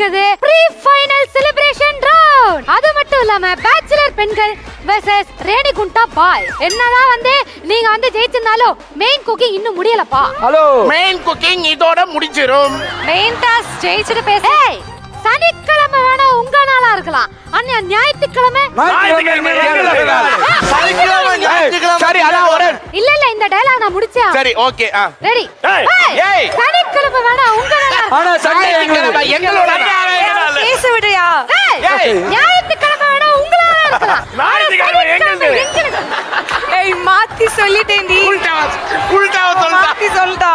இருக்குது pre final celebration round. அது மட்டும் இல்லாம பேச்சுலர் பெண்கள் வெர்சஸ் ரேணிகுண்டா பாய். என்னதான் வந்து நீங்க வந்து ஜெயிச்சிருந்தாலும் மெயின் குக்கிங் இன்னும் முடியலப்பா. ஹலோ, மெயின் குக்கிங் இதோட முடிஞ்சிரும். மெயின் டாஸ்க் ஜெயிச்சிட்டு பேச. சனிக்கிழமை வேணா உங்க நாளா இருக்கலாம், ஆனா ஞாயிற்றுக்கிழமை சரி அதான் ஒரு இல்ல இல்ல இந்த டயலாக் நான் முடிச்சேன். சரி ஓகே ரெடி. ஏய் சனிக்கிழமை வேணா உங்க நாளா, ஆனா சண்டே எங்களோட பேச விடுயா. ஞாயிற்றுக்கிழமை வேணா உங்க நாளா இருக்கலாம், ஞாயிற்றுக்கிழமை எங்களுது. ஏய் மாத்தி சொல்லிட்டேன்டி. மாத்தி சொல்லிட்டா.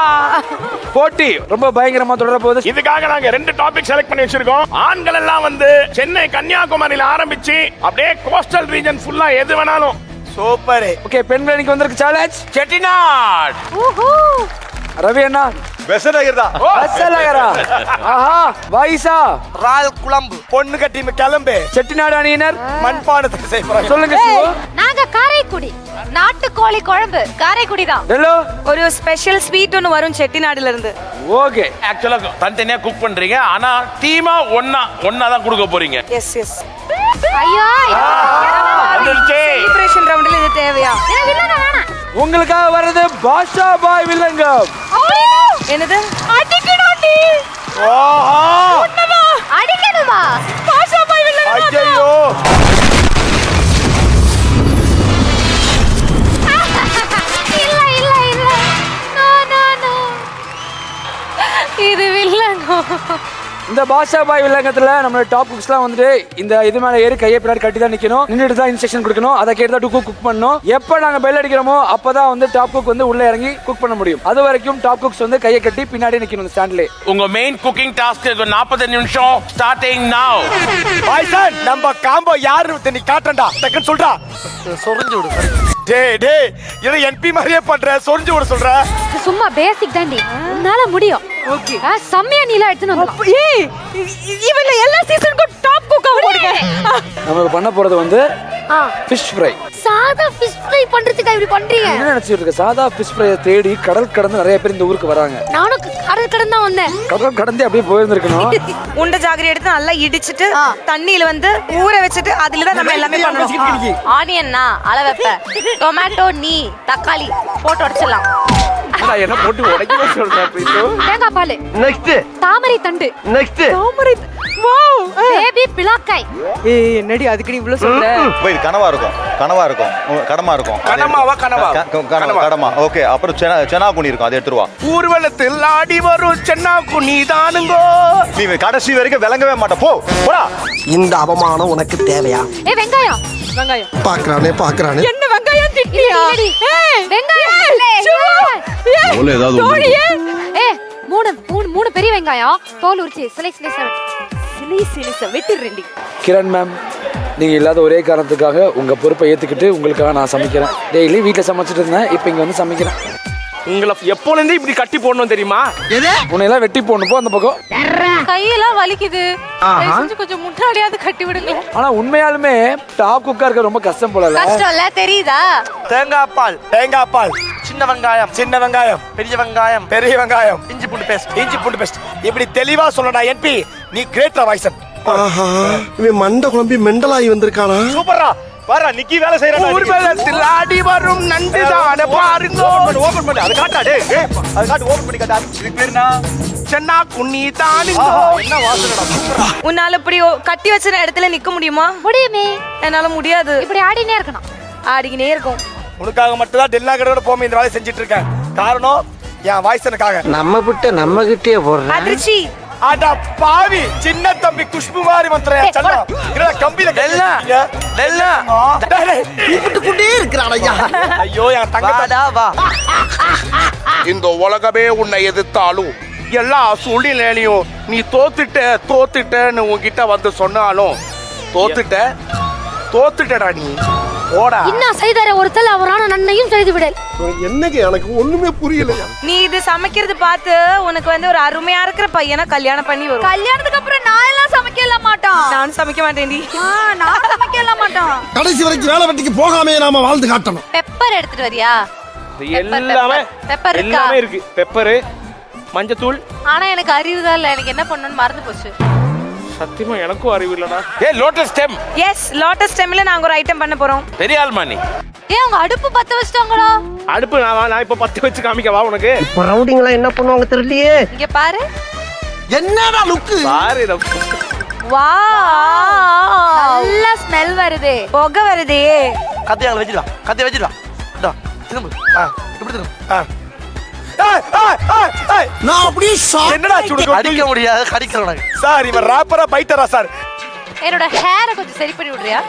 போட்டி ரொம்ப பயங்கரமா தொடர போகுது. இதுக்காக நாங்க 2 டாபிக் செலக்ட் பண்ணி வச்சிருக்கோம். ஆண்கள் எல்லாம் வந்து சென்னை கன்னியாகுமரியில ஆரம்பிச்சு அப்படியே கோஸ்டல் ரீஜன் ஃபுல்லா எது வேணாலும். சூப்பர். ஓகே, பெண்களுக்கு வந்திருக்கு சேலஞ்ச். செட்டிநாட். ஓஹோ. ரவி அண்ணா பெசநகர் தான். பெசநகரா. ஆஹா, வாய்ஸா ரால் குழம்பு பொண்ணு கட்டி கிளம்பு. செட்டிநாடு அணியினர் மண்பானத்தை செய்யறாங்க. சொல்லுங்க சிவோ. நாங்க காரைக்குடி நாட்டுக்கோழி குழம்பு. காரைக்குடி தான். ஹலோ, ஒரு ஸ்பெஷல் ஸ்வீட் ஒன்னு வரும் செட்டிநாடுல இருந்து. ஓகே. ஆக்சுவலா தனித்தனியா குக் பண்றீங்க, ஆனா டீமா ஒன்னா தான் கொடுக்க போறீங்க. Yes yes. ஐயோ வந்துருச்சு. செலிப்ரேஷன் ரவுண்ட்ல இது தேவையா? எனக்கு இல்லங்க வேணாம். உங்களுக்காக வர்றது பாஷா பாய் வில்லங்கம். என்னது? அடிக்கணும்டி. ஓஹோ. அடிக்கணுமா? பாஷா பாய் வில்லங்க. ஐயோ. இல்ல இல்ல இல்ல. No no no. இது வில்லங்க. இந்த பாஷா பாய் வில்லங்கத்துல நம்ம டாப் குக்ஸ்லாம் வந்துட்டு இந்த இது மேல ஏறி கையை பின்னாடி கட்டி தான் நிக்கணும், நின்னுட்டு தான் இன்ஸ்ட்ரக்ஷன் கொடுக்கணும், அதை கேட்டு தான் குக் பண்ணணும். எப்ப நாங்க பெல் அடிக்கிறோமோ அப்பதான் வந்து டாப் குக் வந்து உள்ள இறங்கி குக் பண்ண முடியும். அது வரைக்கும் டாப் குக்ஸ் வந்து கையை கட்டி பின்னாடி நிக்கணும் ஸ்டாண்ட்ல. உங்க மெயின் குக்கிங் டாஸ்க் 45 நிமிஷம் ஸ்டார்டிங் நவ. பாய்சன் நம்ம காம்போ யாருன்னு நீ காட்டண்டா. டக்குன்னு சொல்றா. சொரிஞ்சு விடு. டேய் இது என்பி மாதிரியே பண்ற. சொரிஞ்சு விட சொல்ற. சும்மா பேசிக் தாண்டி. உன்னால முடியும். ஓகே. செம்மையா நீலா எடுத்துட்டு வந்து. ஏய் இவங்க எல்லா சீசனுக்கும் டாப் குக்கா போடுங்க. நம்ம பண்ண போறது வந்து ஃபிஷ் ஃப்ரை. சாதா ஃபிஷ் ஃப்ரை பண்றதுக்கு இப்படி பண்றீங்க? என்ன நினைச்சிட்டு இருக்க? சாதா ஃபிஷ் ஃப்ரை தேடி கடல் கடந்து நிறைய பேர் இந்த ஊருக்கு வராங்க. நானும் கடல் கடந்து தான் வந்தேன். கடல் கடந்து அப்படியே போயிருந்திருக்கணும். உண்ட ஜாகரி எடுத்து நல்லா இடிச்சிட்டு தண்ணியில வந்து ஊற வச்சிட்டு அதுல தான் நம்ம எல்லாமே பண்ணுவோம். ஆனியன்னா அளவெப்ப, டொமேட்டோ நீ தக்காளி போட்டு உடைச்சிடலாம். நான் என்ன போட்டு உடைக்கவே சொல்றேன். தேங்காய் பால். நெக்ஸ்ட். தாமரை தண்டு. நெக்ஸ்ட். தாமரை. வாவ். பேபி பிளாக்காய். ஏய் என்னடி அதுக்கு நீ இவ்ளோ சொல்ற? போய் கனவா இருக்கும். கடமா இருக்கும். கடமா. ஓகே, அப்புறம் செனா குனி இருக்கும், அதை எடுத்துருவா. ஊர்வலத்தில் ஆடி வரும் சென்னா குனி தானுங்கோ. நீ கடைசி வரைக்கும் விளங்கவே மாட்ட. போடா. இந்த அவமானம் உனக்கு தேவையா? ஏ வெங்காயம். வெங்காயம். பாக்குறானே. என்ன வெங்காயம் திட்டியா? ஏய் வெங்காயம். ஓல ஏதாவது ஏ மூணு பெரிய வெங்காயம் தோல் உரிச்சு சிலை வெட்டிடுறேன்டி. கிரண் மேம், நீங்க இல்லாத ஒரே காரணத்துக்காக உங்க பொறுப்பை ஏத்துக்கிட்டு உங்களுக்காக நான் சமைக்கிறேன். டெய்லி வீட்டில் சமைச்சிட்டு இருந்தேன், இப்போ இங்க வந்து சமைக்கிறேன். உங்களை எப்போல இருந்து இப்படி கட்டி போடணும் தெரியுமா? உன்னையெல்லாம் வெட்டி போடணும் போ அந்த பக்கம். கையெல்லாம் வலிக்குது. கொஞ்சம் முன்னாடியாவது கட்டி விடுங்க. ஆனா உண்மையாலுமே டாப் குக்கா இருக்க ரொம்ப கஷ்டம் போல. கஷ்டம் இல்ல தெரியுதா? தேங்காய் பால், சின்ன வெங்காயம், பெரிய வெங்காயம், இஞ்சி பூண்டு பேஸ்ட். இப்படி தெளிவா சொல்லடா என்பி. நீ கிரேட்டா வாய்சன். ஆஹா, இவன் மண்டை குழம்பி மெண்டலாகி வந்திருக்கானா? சூப்பர்ரா. பாரா நிக்கி வேலை செய்யறடா. ஊர்வலத்தில் ஆடி வரும் நண்டு தான பாருங்க. ஓபன் பண்ணு. அது காட்டா டேய். அது காட்டு ஓபன் பண்ணி காட்டா. இது பேர்னா சென்னா குனி தானுங்கோ. என்ன வாசனடா. சூப்பரா. உன்னால இப்படி கட்டி வச்சிருந்த இடத்துல நிக்க முடியுமா? முடியுமே. என்னால முடியாது. இப்படி ஆடினே இருக்கணும். ஆடிக்கினே இருக்கும். உனக்காக மட்டும் தான் டெல்லா கடோட போமே இந்த வேலையை செஞ்சிட்டு இருக்கேன். காரணம் என் வாய்ஸனுக்காக. நம்ம விட்டு நம்ம கிட்டே போடுற அதிர்ச்சி. அட பாவி, சின்ன தம்பி குஷ்பு மாதிரி வந்துறேன். செல்லம் இல்ல கம்பில டெல்லா. கூப்பிட்டுக்கிட்டே இருக்கிறான் ஐயா. ஐயோ என் தங்கடா வா. இந்த உலகமே உன்னை எதிர்த்தாலும் எல்லா சூழ்நிலையிலையும் நீ தோத்துட்டன்னு உன்கிட்ட வந்து சொன்னாலும் தோத்துட்டடா நீ. ஓடா. இன்னும் செய்தார ஒருத்தல் அவரான நன்மையும் செய்து விடல். என்னங்க எனக்கு ஒண்ணுமே புரியலையா? நீ இது சமைக்கிறது பார்த்து உனக்கு வந்து ஒரு அருமையா இருக்கிற பையனை கல்யாணம் பண்ணி வரும். கல்யாணத்துக்கு அப்புறம் நான் எல்லாம் சமைக்க மாட்டோம். நான் சமைக்க மாட்டேன்டி. நான் சமைக்க மாட்டோம். கடைசி வரைக்கும் வேலை வெட்டிக்கு போகாமே நாம வாழ்ந்து காட்டணும். பெப்பர் எடுத்துட்டு வரியா? பெப்பர் எல்லாமே இருக்கு. பெப்பர், மஞ்சத்தூள். ஆனா எனக்கு அறிவு தான் இல்ல. எனக்கு என்ன பண்ணணும்னு மறந்து போச்சு. சத்தியமா எனக்கும் அறிவு இல்லடா. Lotus stem. எஸ் லோட்டஸ் ஸ்டெம்ல நாங்க ஒரு ஐட்டம் பண்ண போறோம். பெரிய ஆல்மானி. அவங்க அடுப்பு பத்த வச்சிட்டாங்களா? அடுப்பு நான் இப்ப 10 வச்சு காமிக்கவா உனக்கு? இப்ப ரவுடிங்களா என்ன பண்ணுவாங்க தெரியலையே. இங்க பாரு. என்னடா லுக்கு பாரு இத. வாவ் நல்ல ஸ்மெல் வருது. புகை வருதே. கத்தியை வச்சிடலாம். இதோ, திரும்ப. இப்படி திரும்ப. நான் அப்படியே என்னடா சுடுக்கு அடிக்க முடியாது கடிக்கிறவன. சார் இவன் ராப்பரா பைட்டரா சார்? என்னோட ஹேரை கொஞ்சம் சரி பண்ணி விடுறியா?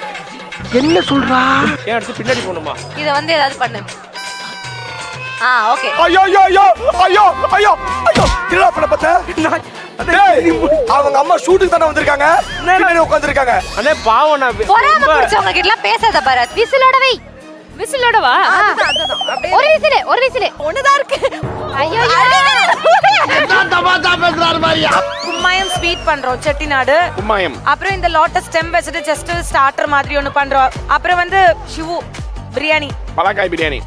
என்ன சொல்றா? ஏன் அடுத்து பின்னாடி போணுமா? இத வந்து ஏதாவது பண்ணு. ஓகே. ஐயோ திருடா பண்ண பார்த்தா? அவங்க அம்மா ஷூட்டுக்கு தானே வந்திருக்காங்க. பின்னாடி உட்கார்ந்திருக்காங்க. அண்ணே பாவம் நான் பொறாம பிடிச்சவங்க கிட்ட எல்லாம் பேசாத பாரு. விசிலோட வா. ஒரு விசில் ஒண்ணுதான் இருக்கு. ஐயோ கும்மாயம் ஸ்வீட் பண்றோம் செட்டிநாடு. கும்மாயம். அப்புறம் இந்த லோட்டஸ் ஸ்டெம் வச்சுட்டு ஜஸ்ட் ஸ்டார்டர் மாதிரி ஒன்னு பண்றோம். அப்புறம் வந்து ஷிவு பிரியாணி. பலாக்காய் பிரியாணி.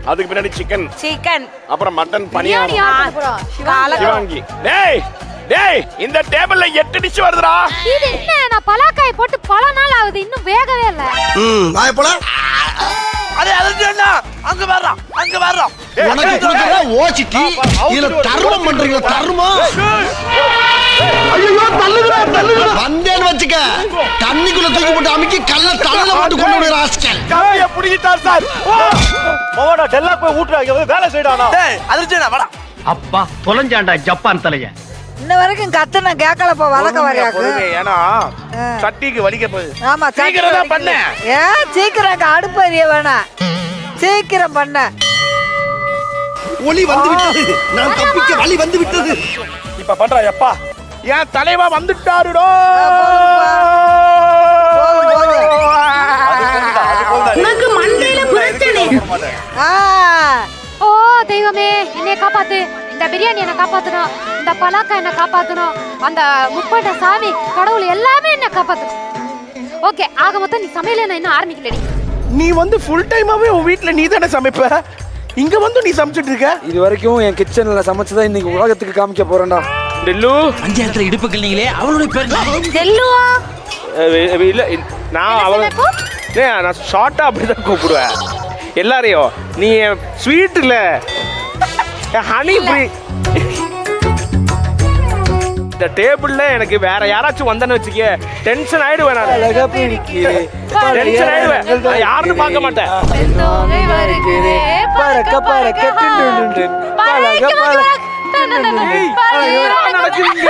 அதுக்கு பின்னாடி சிக்கன். அப்புறம் மட்டன் பனியாரம். சிவாங்கி. டேய் இந்த டேபிள்ல 8 டிஷ் வருதுடா. இது என்ன? நான் பலாக்காய் போட்டு பல நாள் ஆகுது, இன்னும் வேகவே இல்ல. வாய் போல. அடே என்ன? அங்க வர்றா. உனக்கு கொடுக்கற ஓசிட்டி இதுல தர்மம் பண்றீங்க தர்மம். ஐயோ தள்ளுடா. வந்தேன்னு வச்சுக்க. தண்ணிக்குள்ள தூக்கி போட்டு அமுக்கி கல்ல தலையில போட்டு கொண்டு போய் ராஸ்கல். கவிய புடிச்சிட்டார் சார். மோடா டெல்லா போய் ஊட்றா. இங்க வேலை செய்டானா. டேய் அதிர்ச்சேனா வாடா. அப்பா தொலைஞ்சாண்டா ஜப்பான் தலைய. இன்ன வரைக்கும் கத்துன கேக்கலப்பா வளக்க வரையாக்கு. ஏனா சட்டிக்கு வலிக்க போகுது. ஆமா சீக்கிரம் தான் பண்ணு. சீக்கிரம் அடுப்பு எரிய வேணாம். சீக்கிரம் பண்ண. ஒளி வந்து விட்டது. நான் தப்பிக்க வழி வந்து விட்டது. இப்ப பண்றா எப்பா. ஏன் தலைவா வந்துட்டாருடோ. உனக்கு மண்டையில குளிச்சனே. ஓ தெய்வமே, என்னைய காப்பாத்து. இந்த பிரியாணி என்ன காப்பாத்தணும், இந்த பலாக்காய் என்ன காப்பாத்தணும், அந்த முப்பட்ட சாமி கடவுள் எல்லாமே என்ன காப்பாத்தணும். ஓகே, ஆக மொத்தம் நீ சமையல நான் இன்னும் ஆரம்பிக்கலடி. நீ வந்து ஃபுல் டைமாவே உன் வீட்ல நீ தானே சமைப்ப. இங்க வந்து நீ சமைச்சிட்டு இருக்க. இது வரைக்கும் என் கிச்சன்ல சமைச்சதா இன்னைக்கு உலகத்துக்கு காமிக்க போறேன்டா. டெல்லு பஞ்சாயத்துல இடுப்பு கிள்ளீங்களே அவளுடைய பேர் செல்லுவா. இல்ல நான் அவள நான் ஷார்ட்டா அப்படிதான் கூப்பிடுவேன் எல்லாரையும். நீ ஸ்வீட் இல்ல ஹனி ஃப்ரீ. இந்த டேபிள்ல எனக்கு வேற யாராச்சும் வந்தேன்னு வச்சுக்க டென்ஷன் ஆயிடுவேன். நான் டென்ஷன் ஆயிடுவேன். நான் யாருன்னு பார்க்க மாட்டேன். தோகை வருகுதே பறக்க பறக்க டிண்டு பறக்க பறக்க நடக்குதுங்க.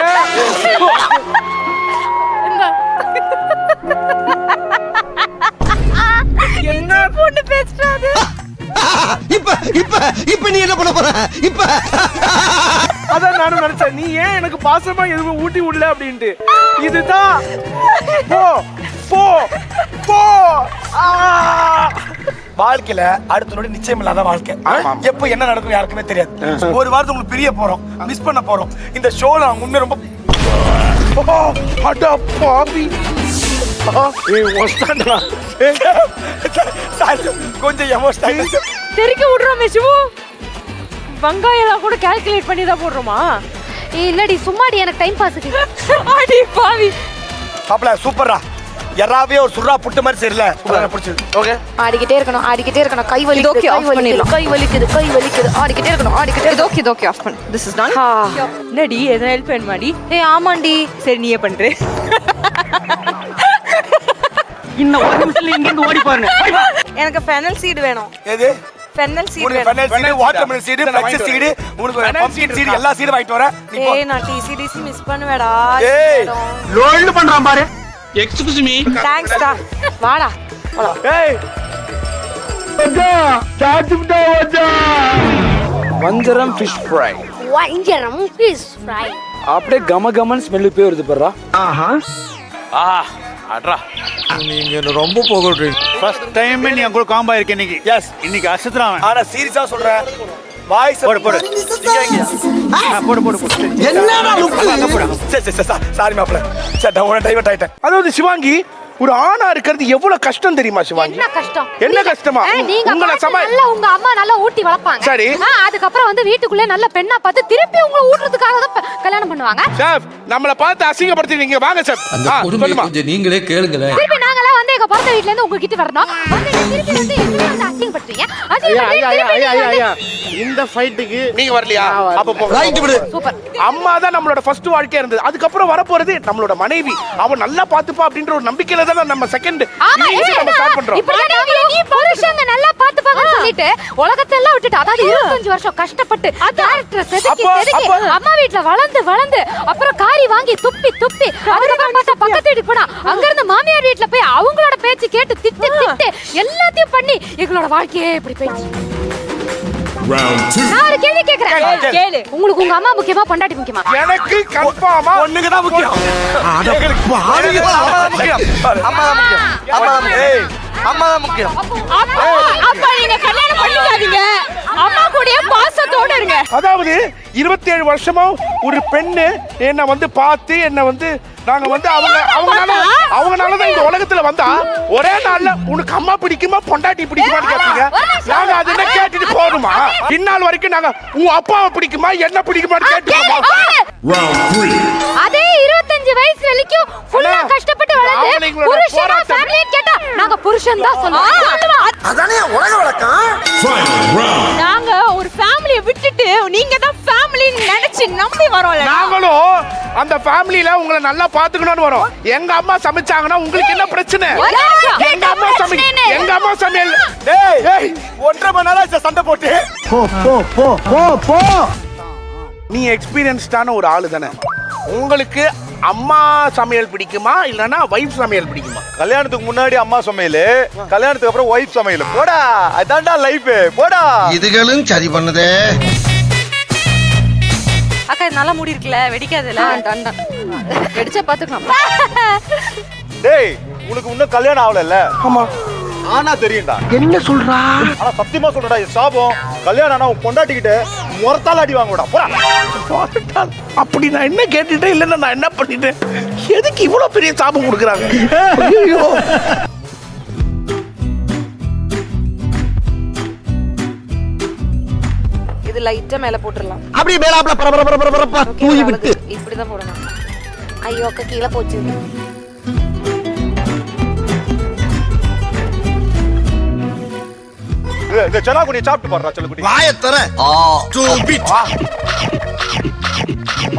என்ன பொண்ணு பேசுறாது? இப்ப நீ என்ன பண்ண போற? இப்ப அதான் நானும் நினைச்சேன், நீ ஏன் எனக்கு பாசமா எதுவுமே ஊட்டி விடல அப்படின்ட்டு. இதுதான் போ போ போ. வாழ்க்கையில அடுத்த நொடி நிச்சயம் இல்லாத வாழ்க்கை. எப்போ என்ன நடக்கும் யாருக்குமே தெரியாது. ஒரு வாரத்துக்கு உங்களுக்கு பிரிய போறோம், மிஸ் பண்ண போறோம். இந்த ஷோல நான் உண்மை ரொம்ப அட பாவி. கொஞ்சம் எமோஷனல் தெரிக்க விடுறோமே சிவு. வெங்காயம் கூட கால்குலேட் பண்ணி தான் போடுறோமா? இல்லடி சும்மாடி, எனக்கு டைம் பாஸுக்கு. அடி பாவி. பாப்பல சூப்பரா. யாராவே ஒரு சுறா புட்டு மாதிரி சரியில்ல. பிடிச்சது. ஓகே. ஆடிக்கிட்டே இருக்கணும். கை வலிக்குது. ஓகே ஆஃப் பண்ணிடலாம். கை வலிக்குது. ஆடிக்கிட்டே இருக்கணும். ஓகே ஆஃப் பண்ணு. This is done. என்னடி எதனா ஹெல்ப் வேணுமாடி? ஆமாண்டி. சரி நீயே பண்ற. இன்னும் ஒரு நிமிஷத்துல இங்க இருந்து ஓடி பாருங்க. எனக்கு ஃபெனல் சீடு வேணும். எது? ஃபெனல் சீடு உனக்கு வேணும். Fennel seed, watermelon seed, flex seed, உனக்கு பம்ப்கின் சீடு எல்லா சீடும் வாங்கிட்டு வரேன். நீ போ. ஏய் நான் டிசிடிசி மிஸ் பண்ணுவேடா. ஏய் லோல்டு பண்றான் பாரு. Excuse me. தேங்க்ஸ் டா. வாடா. ஏய் வஞ்சரம் ஃபிஷ் ஃப்ரை. வஞ்சரம் ஃபிஷ் ஃப்ரை. அப்படியே கம கமன் ஸ்மெல் போய் வருது பாருடா. அட்ரா நீங்க ரொம்ப போகறீங்க. ஃபர்ஸ்ட் டைம் நீ அங்க காம்பா இருக்க இன்னைக்கு. எஸ் இன்னைக்கு அசத்துறான். ஆனா சீரியஸா சொல்றேன். வாய்ஸ் போடு போடு. என்னடா லுக்கு? சரி சாரி மாப்ள. சரி நான் உன டைவர்ட் ஆயிட்டேன். அதாவது சிவாங்கி ஒரு ஆணா இருக்கிறது எவ்வளவு கஷ்டம் தெரியுமா சிவாங்கி? என்ன கஷ்டம்? என்ன கஷ்டமா? நீங்க உங்களை நல்லா உங்க அம்மா நல்லா ஊட்டி வளர்ப்பாங்க. சரி. அதுக்கப்புறம் வந்து வீட்டுக்குள்ளே நல்ல பெண்ணா பார்த்து திருப்பி உங்களை ஊட்டுறதுக்காக தான் கல்யாணம் பண்ணுவாங்க. சார் நம்மள பார்த்து அசிங்கப்படுத்தி நீங்க வாங்க சார். கொஞ்சம் நீங்களே கேளுங்களேன். திருப்பி நாங்களே வந்து எங்க பிறந்த வீட்ல இருந்து உங்ககிட்ட வரணும். வந்து திருப்பி வந்து எங்களை வந்து அசிங்கப்படுத்துறீங்க. இந்த ஃபைட்டுக்கு நீங்க வரலையா? அப்ப போங்க. ரைட் விடு. சூப்பர். அம்மா தான் நம்மளோட ஃபர்ஸ்ட் வாழ்க்கையா இருந்தது. அதுக்கப்புறம் வரப்போறது நம்மளோட மனைவி. அவ நல்லா பாத்துப்பா அப்படின்ற ஒரு நம்பிக்கையில தான் நம்ம செகண்ட் நம்ம ஸ்டார்ட் பண்றோம். நீ புருஷங்க நல்லா பாத்துப்பாங்கன்னு சொல்லிட்டு உலகத்தை எல்லாம் விட்டுட்டு அதாவது 25 வருஷம் கஷ்டப்பட்டு கேரக்டர் செதுக்கி அம்மா வீட்ல வளர்ந்து அப்புறம் காரி வாங்கி துப்பி அதுக்கப்புறம் பார்த்தா பக்கத்து வீட்டுக்கு போனா அங்க இருந்து மாமியார் வீட்ல போய் அவங்களோட பேச்சு கேட்டு திட்டு எல்லாத்தையும் பண்ணி எங்களோட வாழ்க்கையே இப்படி போயிடுச்சு. நான் ஒரு கேள்வி கேக்குறேன். கேளு. உங்களுக்கு உங்க அம்மா முக்கியமா பொண்டாட்டி முக்கியமா? எனக்கு கன்ஃபார்மா பொண்ணுங்க தான் முக்கியம். அம்மா தான் முக்கியம். அப்ப நீங்க கல்யாணம் பண்ணிக்காதீங்க. அம்மா கூட பாசத்தோட இருங்க. அதாவது 27 வருஷமா ஒரு பெண்ணு என்ன வந்து பார்த்து என்ன வந்து நாங்க வந்து அவங்கனால தான் இந்த உலகத்துல வந்தா ஒரே நாள்ல உனக்கு அம்மா பிடிக்குமா பொண்டாட்டி பிடிக்குமான்னு கேட்பீங்க. நாங்க அது என்ன கேட்டுட்டு போகணுமா? இந்நாள் வரைக்கும் நாங்க உன் அப்பாவை பிடிக்குமா என்ன பிடிக்குமான்னு கேட்டுக்கோமா? அதே 25 வயசு வரைக்கும் ஃபுல்லா கஷ்டப்பட்டு வளர்ந்து புருஷனா ஃபேமிலி கேட்டா நாங்க புருஷன் தான் சொல்லுவோம். அதானே உலக வழக்கம். நாங்க ஒரு ஃபேமிலியை விட்டுட்டு நீங்க தான் ஃபேமிலின்னு நினைச்சு நம்பி வரோம்ல. நாங்களும் அந்த ஃபேமிலில உங்களை நல்லா பாத்துக்கணும்னு வரோம். எங்க அம்மா சமைச்சாங்கன்னா உங்களுக்கு என்ன பிரச்சனை? எங்க அம்மா சமையல் டேய் 1.5 மணி நேரம் சண்டை போட்டு போ. நீ எக்ஸ்பீரியன்ஸ்டான ஒரு ஆளு தானே. உங்களுக்கு அம்மா சமையல் பிடிக்குமா இல்லனா வைஃப் சமையல் பிடிக்குமா? கல்யாணத்துக்கு முன்னாடி அம்மா சமையல், கல்யாணத்துக்கு அப்புறம் ஒய்ஃப் சமையல். போடா, அதான்டா லைஃப். போடா. இதுகளும் சரி பண்ணுதே. அக்கா நல்லா மூடி இருக்குல, வெடிக்காதுல. வெடிச்சா பாத்துக்கலாம். டேய், உனக்கு இன்னும் கல்யாணம் ஆகலல்ல? ஆமா. ஆனா தெரியும்டா. என்ன சொல்றா? ஆனா சத்தியமா சொல்றடா, இது சாபம். கல்யாணம் ஆனா உன் பொண்டாட்டிக்கிட்ட முறத்தால அடி வாங்குடா. போடா. அப்படி நான் என்ன கேட்டுட்டேன் இல்லன்னா நான் என்ன பண்ணிட்டேன்? எதுக்கு இவ்வளவு பெரிய சாபம் கொடுக்குறாங்க? ஐயோ. இது லைட்டா மேல போட்டுறலாம். அப்படியே மேலாப்ல பரபரப்பா தூய் விட்டு. இப்படி தான் போடணும். ஐயோ அக்கா கீழே போச்சு. இந்த செலாக்குடி சாப்பிட்டு பாருடா செலாக்குடி. வாயத்தற.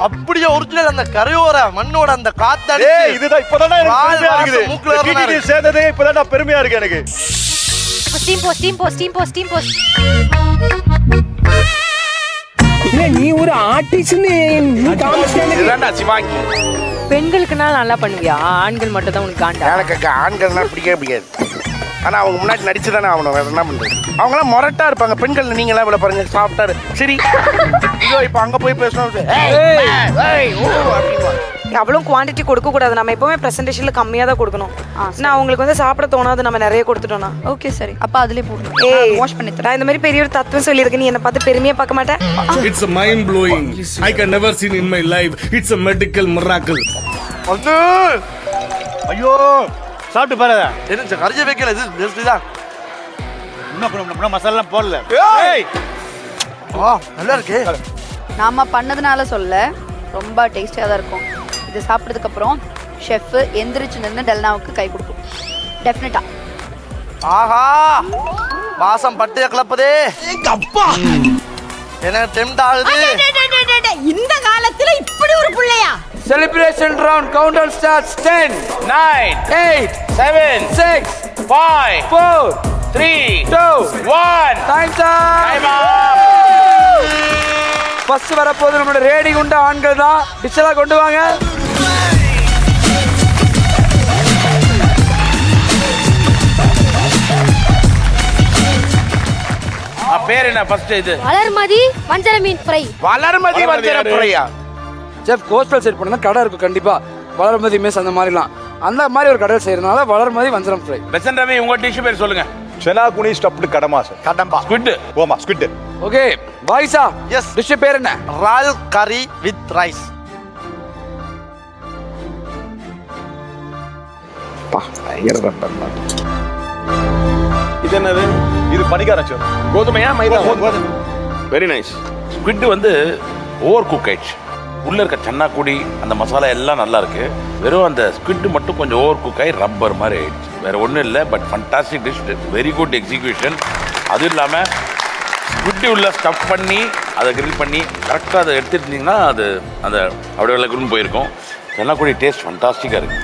அப்படியே ஒரிஜினல் அந்த கரையோர மண்ணோட அந்த காத்து. ஏய் இதுதான் இப்போதான் எனக்கு பெருமையா இருக்குது. மூக்குல டிடிடி சேர்ந்ததே இப்போதான் பெருமையா இருக்கு எனக்கு. Steam post. நீ ஒரு ஆர்டிஸ்ட்னு இதுதான்டா சிவாங்கி. பெண்களுக்குனா நல்லா பண்ணுவியா? ஆண்கள் மட்டும் தான் உனக்கு காண்டா? எனக்கு ஆண்கள்னா பிடிக்கவே பிடிக்காது. ஆனா அவங்க முன்னாடி நடிச்சு தானே அவனை வேற என்ன பண்றது? அவங்களாம் மொரட்டா இருப்பாங்க. பெண்கள் நீங்களாம் இவ்வளவு பாருங்க சாப்பிட்டாரு. சரி ஐயோ இப்ப அங்க போய் பேசணும். அவ்வளோ குவாண்டிட்டி கொடுக்க கூடாது. நம்ம எப்பவுமே பிரசன்டேஷன்ல கம்மியா தான் கொடுக்கணும். நான் அவங்களுக்கு வந்து சாப்பிட தோணாது, நம்ம நிறைய கொடுத்துட்டோம்னா. ஓகே சரி. அப்ப அதுலயே போடு. ஏய் வாஷ் பண்ணி தரேன். இந்த மாதிரி பெரிய ஒரு தத்துவம் சொல்லியிருக்கு. நீ என்ன பார்த்து பெருமையா பார்க்க மாட்டேன். It's a mind blowing. I can never seen in my life. It's a medical miracle. வந்து ஐயோ சாப்பிட்டு பாரு. தெரிஞ்ச கறிய வைக்கல இது ஜஸ்ட் தான். இன்னும் மசாலா போடல. ஏய் நல்லா இருக்கு. நாம பண்ணதுனால சொல்ல ரொம்ப டேஸ்டியா தான் இருக்கும். இது சாப்பிட்டதுக்கு அப்புறம் ஷெஃப் எந்திரிச்சு நின்று டெல்னாவுக்கு கை கொடுக்கும். டெஃபினட்டா. ஆஹா வாசம் பட்டைய கிளப்பதே. அப்பா எனக்கு டெம்ட் ஆகுது. இந்த காலத்துல இப்படி ஒரு புள்ளையா? Celebration round countdown starts 10 9 8 7 6 5 4 3 2 1 time's up. First வரப்போது நம்மளோட ரேடி குண்ட ஆண்கள் தான். டிஷ்ஷெல்லாம் கொண்டு வாங்க. பேர் என்ன ஃபர்ஸ்ட்? இது வளர்மதி வஞ்சர மீன் ஃப்ரை. வளர்மதி வஞ்சர ஃப்ரையா? செஃப் கோஸ்டல் சைடு போனா கடை இருக்கும் கண்டிப்பா. வளர்மதி மெஸ் அந்த மாதிரிலாம் அந்த மாதிரி ஒரு கடை செய்யறதுனால வளர்மதி வஞ்சரம் ஃப்ரை. பெசன் ரவி உங்க டிஷ் பேர் சொல்லுங்க. செனாகுனி ஸ்டஃப்டு கடமா சார். கடம்பா. ஸ்குவிட். ஓமா ஸ்குவிட். ஓகே பாய்ஸா. எஸ். டிஷ் பேர் என்ன? Royal curry with rice. பயங்கர ரப்பர். இது என்னது? இது பனிக்காரச்சோறு. கோதுமையா மைதா? கோதுமை. Very nice. ஸ்குவிட் வந்து ஓவர் குக் ஆயிடுச்சு. உள்ள இருக்க சன்னாக்குடி அந்த மசாலா எல்லாம் நல்லா இருக்கு. வெறும் அந்த ஸ்குவிட் மட்டும் கொஞ்சம் ஓவர் குக் ஆகி ரப்பர் மாதிரி ஆயிடுச்சு. வேற ஒன்றும் இல்லை, but fantastic dish, very good execution. அதுவும் இல்லாமல் ஸ்குவிட் உள்ள ஸ்டஃப் பண்ணி அதை கிரில் பண்ணி கரெக்டாக அதை எடுத்துருந்தீங்கன்னா அது அந்த அப்படியே விளக்குன்னு போயிருக்கும். சன்னாக்குடி டேஸ்ட் ஃபண்டாஸ்டிக்காக இருக்கு.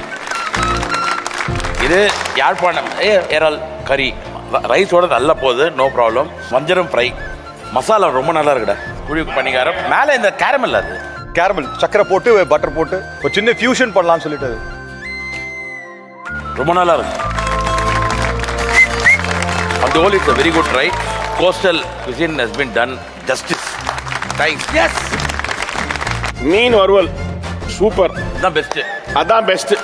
இது யாழ்ப்பாணம் இறால் கறி ரைஸோட நல்லா போகுது, நோ ப்ராப்ளம். வஞ்சரம் ஃப்ரை மசாலா ரொம்ப நல்லா இருக்குடா. குழி பணிகாரம் மேலே இந்த கேரமல், அது கேரமல் சக்கரை போட்டு பட்டர் போட்டு ஒரு சின்ன ஃபியூஷன் பண்ணலாம்னு சொல்லிட்டு அது ரொம்ப நல்லா இருக்கு. அந்த whole it's a very good try. Coastal cuisine has been done justice. Thanks. Yes. மீன் வறுவல் சூப்பர். அதான் பெஸ்ட். அதான் பெஸ்ட்.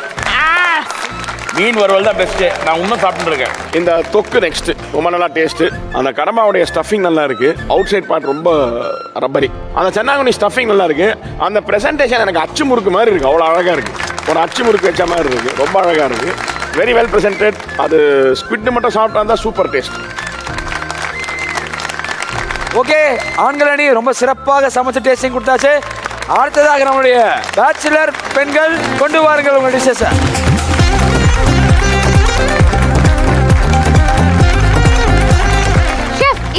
மீன் வறுவல் தான் பெஸ்ட். நான் இன்னும் சாப்பிட்டு இருக்கேன். இந்த தொக்கு நெக்ஸ்ட் ரொம்ப நல்லா டேஸ்ட். அந்த கடம்பாவுடைய ஸ்டஃபிங் நல்லா இருக்கு. அவுட் சைட் பார்ட் ரொம்ப ரப்பரி. அந்த சென்னாங்குனி ஸ்டஃபிங் நல்லா இருக்கு. அந்த பிரசன்டேஷன் எனக்கு அச்சு முறுக்கு மாதிரி இருக்கு. அவ்வளோ அழகா இருக்கு. ஒரு அச்சு முறுக்கு வச்ச மாதிரி இருக்கு. ரொம்ப அழகா இருக்கு. Very well presented. அது ஸ்குவிட் மட்டும் சாப்பிட்டா தான் சூப்பர் டேஸ்ட். ஓகே, ஆண்கள் அணி ரொம்ப சிறப்பாக சமைச்சு டேஸ்டிங் கொடுத்தாச்சு. அடுத்ததாக நம்மளுடைய பேச்சுலர் பெண்கள் கொண்டு வாருங்கள் உங்கள் டிஷஸ்.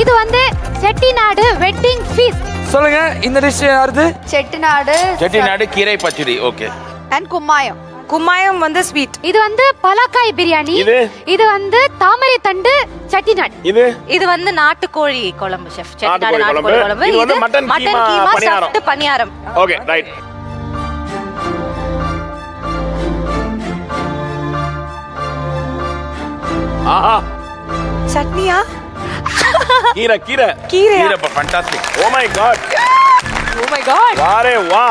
இது வந்து செட்டிநாடு வெட்டிங் ஃபீஸ்ட். சொல்லுங்க, இந்த டிஷ் யாருது? செட்டிநாடு கீரை பச்சடி. ஓகே. அண்ட் கும்மாயம். கும்மாயம் வந்து ஸ்வீட். இது வந்து பலாக்காய் பிரியாணி. இது வந்து தாமரை தண்டு செட்டிநாடு. இது வந்து நாட்டுக்கோழி குழம்பு ஷெஃப். செட்டிநாடு நாட்டுக்கோழி குழம்பு. இது வந்து மட்டன் கீமா பணியாரம். பணியாரம். Okay, right. ஆஹா, சட்னியா? கீரை கீரை கீரை fantastic. Oh my God. Oh my God. வாரே வா.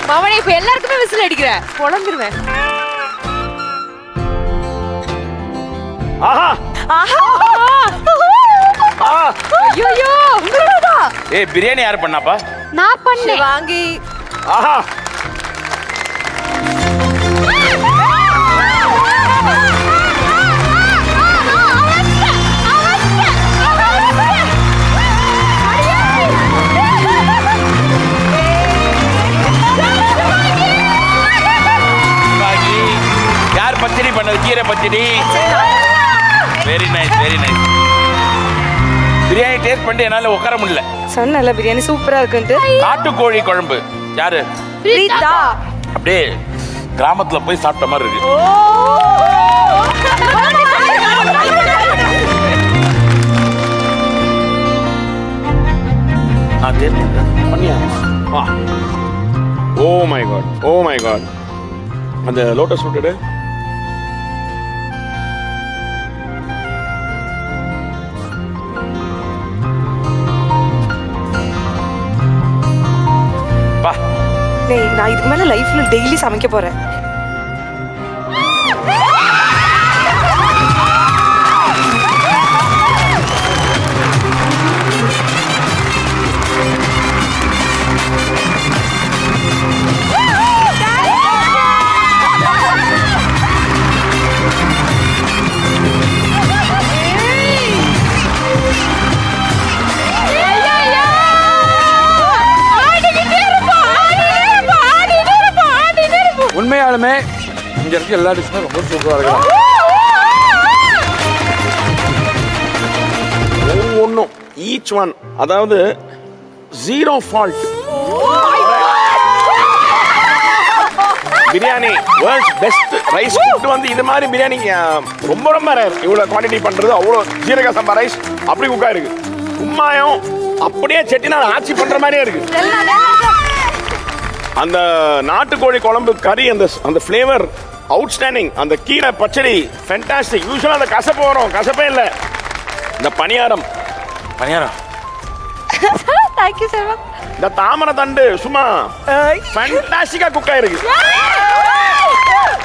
மவனே இப்ப எல்லாருக்குமே விசில் அடிக்கிற. பொளந்துருவேன். ஆஹா ஆஹா. ஐயோ உங்களோடா? ஏய், பிரியாணி யார் பண்ணாப்பா? நான் பண்ணேன். வாங்கி. ஆஹா. யார் பச்சடி பண்ணது? கீரை பச்சடி. Very nice, very nice. Biryani taste பண்ணிட்டு என்னால உட்கார முடியல. சொன்னல பிரியாணி சூப்பரா இருக்குன்ட்டு. நாட்டுக்கோழி குழம்பு யாரு? பிரீதா. அப்படியே கிராமத்துல போய் சாப்பிட்ட மாதிரி இருக்கு. பண்ணியா? Oh my God, oh my god. அந்த லோட்டஸ் ரூட் எடு. டேய், நான் இதுக்கு மேல லைஃப்ல டெய்லி சமைக்க போறேன். உண்மையாலுமே இங்க இருக்க எல்லா டிஷ்ஷுமே ரொம்ப சூப்பரா இருக்கு. ஒவ்வொன்றும் ஈச் ஒன், அதாவது zero fault. Biryani world's best rice food வந்து இது மாதிரி பிரியாணி ரொம்ப ரொம்ப ரேர். இவ்வளோ குவான்டிட்டி பண்றது அவ்வளோ. ஜீரக சம்பா ரைஸ் அப்படி குக்கா இருக்கு. கும்மாயம் அப்படியே செட்டிநாடு ஆட்சி பண்ற மாதிரியே இருக்கு. அந்த நாட்டுக்கோழி குழம்பு கறி அந்த ஃப்ளேவர் அவுட்ஸ்டாண்டிங். அந்த கீரை பச்சடி ஃபேண்டாஸ்டிக். யூசுவலாக அந்த கசப்பு வரும், கசப்பே இல்லை. இந்த பணியாரம் Thank you sir. இந்த தாமரை தண்டு சும்மா ஃபேண்டாஸ்டிக்கா குக் ஆயிருக்கு.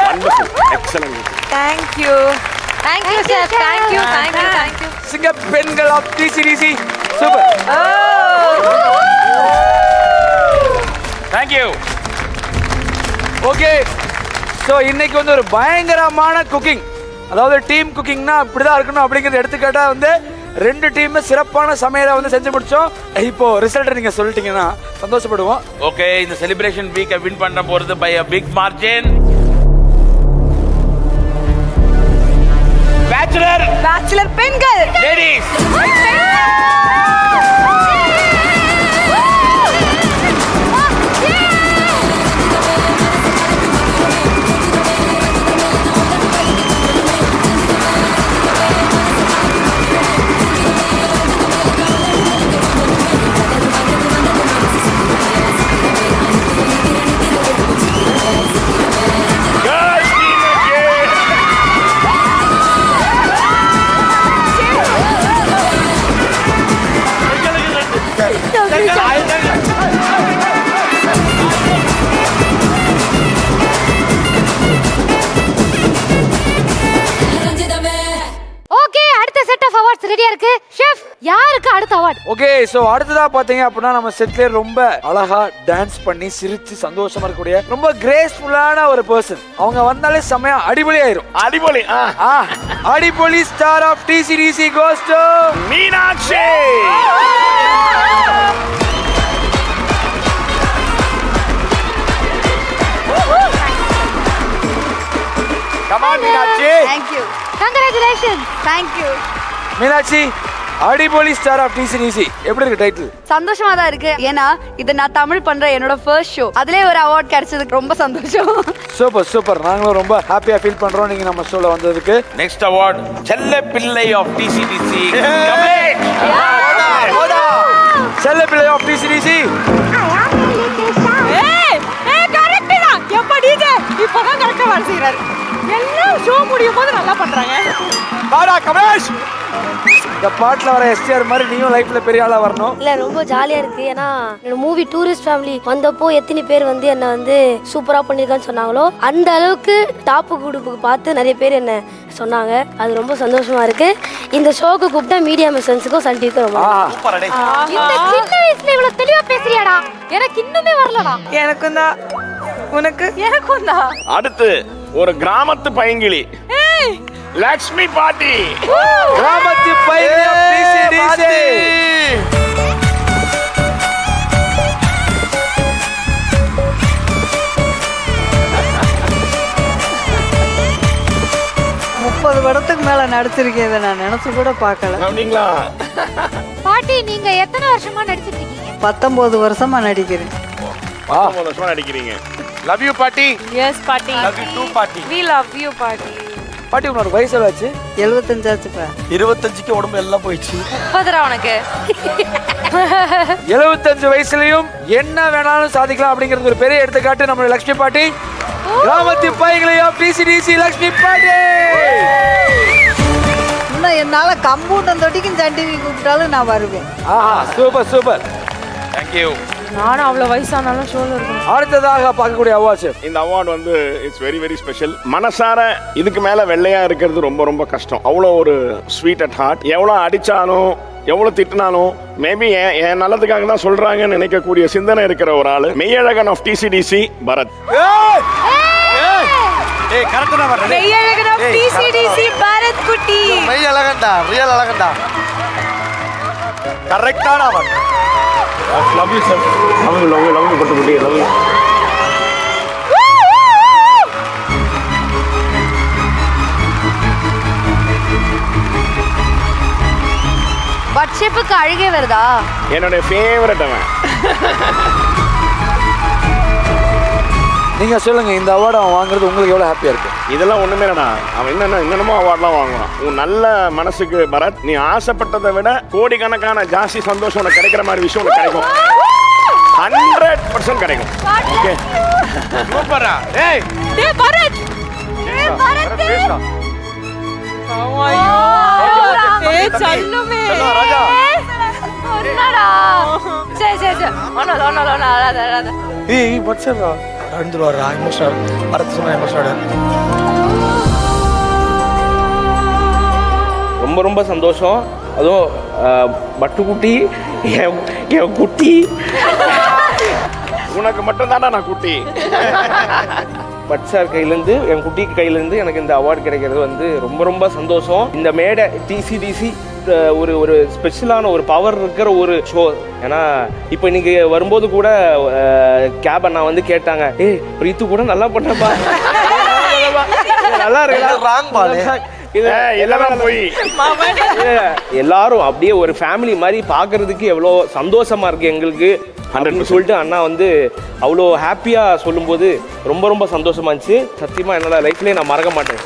Wonderful, excellent. Thank you. Thank you sir. Thank you. Thank you. Thank you. சிங்க பெண்கள் ஆஃப் டிசிடிசி super. Thank you. Okay, so இன்னைக்கு வந்து ஒரு பயங்கரமான குக்கிங், அதாவது டீம் குக்கிங்னா இப்படிதான் இருக்கணும் அப்படிங்கிறது எடுத்துக்காட்டா வந்து 2 டீமும் சிறப்பான சமையலை வந்து செஞ்சு முடிச்சோம். இப்போ ரிசல்ட் நீங்க சொல்லிட்டீங்கன்னா சந்தோஷப்படுவோம். ஓகே, இந்த செலிப்ரேஷன் வீக்கை வின் பண்ண போறது by a big margin. Bachelor பெண்கள் லேடீஸ். ஓகே, அடுத்த செட் ஆஃப் அவார்ட்ஸ் ரெடியா இருக்கு. ஷெஃப், யாருக்கு அடுத்த அவார்ட்? ஓகே, ஸோ அடுத்ததா பாத்தீங்க அப்படின்னா நம்ம செட்ல ரொம்ப அழகா டான்ஸ் பண்ணி சிரிச்சு சந்தோஷமா இருக்கக்கூடிய ரொம்ப கிரேஸ்ஃபுல்லான ஒரு பர்சன். அவங்க வந்தாலே செமையா அடிபொலி ஆயிரும். அடிபொலி. அடிபொலி star of TCDC goes to Meenakshi. Come on, Meenakshi. Thank you. Congratulations. Thank you. Meenakshi, அடிபொலி ஸ்டார் ஆஃப் TCDC. எப்படி இருக்கு டைட்டில்? சந்தோஷமா தான் இருக்கு. ஏன்னா இது நான் தமிழ் பண்ற என்னோட ஃபர்ஸ்ட் ஷோ. அதுலயே ஒரு அவார்ட் கிடைச்சதுக்கு ரொம்ப சந்தோஷம். Super super. நாங்களும் ரொம்ப ஹாப்பியா ஃபீல் பண்றோம் நீங்க நம்ம ஷோல வந்ததுக்கு. நெக்ஸ்ட் அவார்ட் செல்ல பிள்ளை ஆஃப் TCDC. செல்ல பிள்ளை ஆஃப் TCDC. கரெக்ட் தான். எப்ப டிஜே இப்பதான் கரெக்ட்டா வேலை செய்யறாரு. எல்லாம் ஷோ முடியும் போது நல்லா பண்றாங்க. பாரா கமேஷ், இந்த பாட்டுல வர STR மாதிரி நீயும் லைஃப்ல பெரிய ஆளா வரணும். இல்ல ரொம்ப ஜாலியா இருக்கு. ஏன்னா என்னோட மூவி டூரிஸ்ட் ஃபேமிலி வந்தப்போ எத்தனை பேர் வந்து என்ன வந்து சூப்பரா பண்ணிருக்கான்னு சொன்னாங்களோ அந்த அளவுக்கு டாப் குரூப்புக்கு பார்த்து நிறைய பேர் என்ன சொன்னாங்க. அது ரொம்ப சந்தோஷமா இருக்கு. இந்த ஷோக்கு கூப்பிட்டா மீடியா மிஷன்ஸுக்கும் சன் டிவிக்கும் ரொம்ப இந்த சின்ன வயசுல இவ்வளவு தெளிவா பேசுறியாடா, எனக்கு இன்னுமே வரலடா. எனக்கும் தான். உனக்கு? எனக்கும் தான். அடுத்து ஒரு கிராமத்து பைங்கிளி லக்ஷ்மி பாட்டி. கிராமத்து பைங்கிளி ஆஃப் TCDC. படத்துக்கு மேல நடிச்சிருக்கேன். இதை நான் நினைச்சு கூட பார்க்கல. அப்படிங்களா? பாட்டி, நீங்க எத்தனை வருஷமா நடிச்சிட்டு இருக்கீங்க? 19 வருஷமா நடிக்கிறேன். 19 வருஷமா நடிக்கிறீங்க. லவ் யூ பாட்டி. எஸ் பாட்டி. லவ் யூ டூ பாட்டி. we love you பாட்டி. பாட்டி, உன்னோட வயசு எவ்வளவு? 75 ஆச்சுப்பா. 25க்கு உடம்பு எல்லாம் போயிடுச்சு. 30 உனக்கு. 75 வயசுலயும் என்ன வேணாலும் சாதிக்கலாம் அப்படிங்கிறது ஒரு பெரிய எடுத்துக்காட்டு நம்ம லக்ஷ்மி பாட்டி. கிராமத்து பைங்கிளி ஆஃப் TCDC லக்ஷ்மி பாட்டி. இன்னும் என்னால கம்பூட்டம் தொட்டிக்கும் சன் டிவி கூப்பிட்டாலும் நான் வருவேன். ஆஹா, சூப்பர் சூப்பர். Thank you. நானும் அவ்வளவு வயசானாலும் ஷோல இருக்கணும். அடுத்ததாக பார்க்கக்கூடிய அவார்ட் ஷெஃப். இந்த அவார்டு வந்து இட்ஸ் வெரி வெரி ஸ்பெஷல். மனசார இதுக்கு மேல வெள்ளையா இருக்கிறது ரொம்ப ரொம்ப கஷ்டம். அவ்வளோ ஒரு ஸ்வீட் அட் ஹார்ட். எவ்வளோ அடிச்சாலும் எவ்வளோ திட்டினாலும் மேபி என் நல்லதுக்காக தான் சொல்றாங்கன்னு நினைக்கக்கூடிய சிந்தனை இருக்கிற ஒரு ஆளு மெய்யழகன் ஆஃப் TCDC பரத். கரெக்டா வரேன். மெய்யழகன் ஆஃப் TCDC பரத் குட்டி. மெய்யழகன்டா, ரியல் அழகன்டா. கரெக்டான award. Love you sir. Love you பட்டு குட்டி. Love you. பட் ஷெஃப்க்கு அழுகே வருதா? என்னோட ஃபேவரட் அவன். நீங்க சொல்லுங்க, இந்த அவார்டு அவன் வாங்குறது உங்களுக்கு எவ்வளவு ஹாப்பியா இருக்கு? இதெல்லாம் ஒண்ணுமே இல்லடா. அவன் என்னென்னமோ அவார்ட்லாம் வாங்குவான். உன் நல்ல மனசுக்கு பரத், நீ ஆசைப்பட்டதை விட கோடிக்கணக்கான ஜாஸ்தி சந்தோஷம் உனக்கு கிடைக்கிற மாதிரி விஷயம் உனக்கு கிடைக்கும். 100% கிடைக்கும். ஓகே, சூப்பரா. டேய் பரத். டேய் பரத். ஐயோ. ஏய் சல்லுமே. ராஜா. என்னடா? சரி சரி சரி. ஒண்ணு அழாத. ஏய் மச்சரா. அழுந்துருவாரா? எமோஷனல். பரத் சொன்னா எமோஷனல். ரொம்ப ரொம்ப சந்தோஷம். அதுவும் பட்டுக்குட்டி என் குட்டி உனக்கு மட்டும் தானே நான் குட்டி. பட் சார் கையிலேருந்து என் குட்டிக்கு கையிலேருந்து எனக்கு இந்த அவார்டு கிடைக்கிறது வந்து ரொம்ப ரொம்ப சந்தோஷம். இந்த மேடை டிசி ஒரு ஸ்பெஷலான ஒரு பவர் இருக்கிற ஒரு ஷோ. ஏன்னா இப்போ இன்னைக்கு வரும்போது கூட கேப் அண்ணா வந்து கேட்டாங்க, ஏய் பிரீத்து கூட நல்லா பண்ணப்பா, நல்லா இருக்கு. எல்லாரும் அப்படியே ஒரு ஃபேமிலி மாதிரி பார்க்கறதுக்கு எவ்வளோ சந்தோஷமா இருக்கு எங்களுக்கு அப்படின்னு சொல்லிட்டு அண்ணா வந்து அவ்வளோ ஹாப்பியாக சொல்லும்போது ரொம்ப ரொம்ப சந்தோஷமா இருந்துச்சு. சத்தியமா என்னோட லைஃப்லேயே நான் மறக்க மாட்டேன்.